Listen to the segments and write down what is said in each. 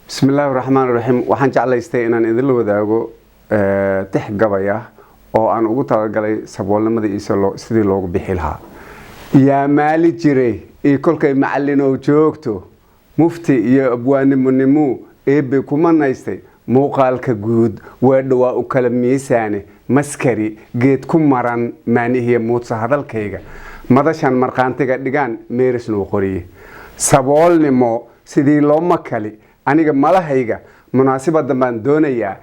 بسم الله الرحمن الرحيم waxaan jeclaystay inaan idin la wadaago tix gabaya oo aan ugu talagalay saboolnimada iyo sidii loogu bixi lahaa yaa maali jiray ee kolkay macallin oo joogto mufti iyo abwaanimunimu eebe kuma naystay muuqaalka guud waa u kala miisaane maskari geed ku maran maanihiya muudsa hadalkayga madashan marqaantiga dhigaan meeris noo qoriye saboolnimo sidii loo makali aniga malahayga munaasabada baan doonayaa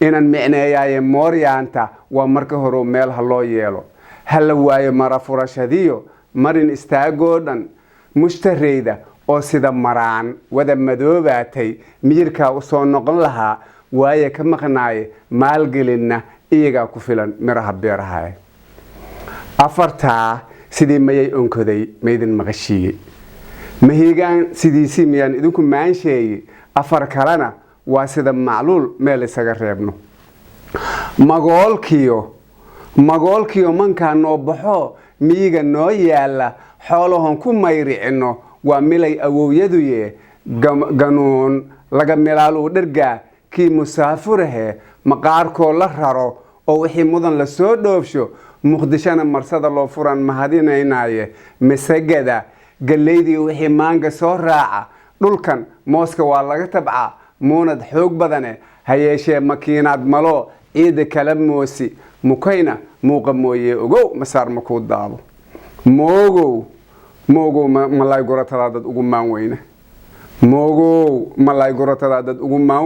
inaan micneeyaay mooryaanta waa marka hore meel loo yeelo hal waayo mara furashadiyo marin istaago dhan mushtareyda oo sida maraan wada madoobaatay miyirka u soo noqon lahaa waaye ka maqnaaye maalgelinna iyaga ku filan miraha beeraha afarta sidii mayay onkoday meydin maqashiye mahigaan sidiisi miyaan idinku maansheeyay afar kalena waa sida macluul meel isaga reebno magoolkiyo manka noo baxo miyiga noo yaala xoolahan ku mayricino waa milay awowyaduye ganuun laga milaalu dharga kii musaafirahe maqaarkoo la raro oo wixii mudan la soo dhoofsho muqdishana marsada loo furan mahadinaynaaye masagada galeydii wixii maanga soo raaca dhulkan mooska waa laga tabcaa muunad xoog badane hayeeshee makiinaad malo ciida kala moosi mukayna muuqa mooye ogow masaar ma kuu daabo moogow malay guratada dad ugu maan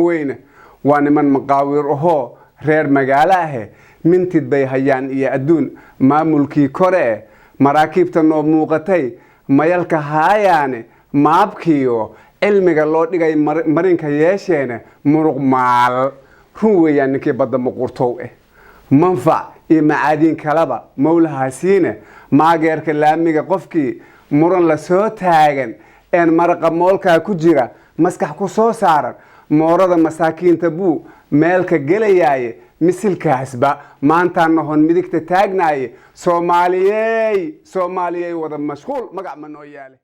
weyne waa niman maqaawir ahoo reer magaalo ahe mintid bay hayaan iyo adduun maamulkii kore maraakiibta noo muuqatay mayalka haayaane maabkiyo cilmiga loo dhigay marinka yeesheene muruq maal run weeyaan ninkii badda muqurtow manfac iyo macaadiin kalaba mowlahaasiine maageerka laamiga qofkii muran la soo taagan een maraqa moolkaa ku jira maskax ku soo saaran moorada masaakiinta buu meelka gelayaaye misilkaasba maantaan nahon midigta taagnaaye soomaaliyey wada mashquul magac ma noo yaale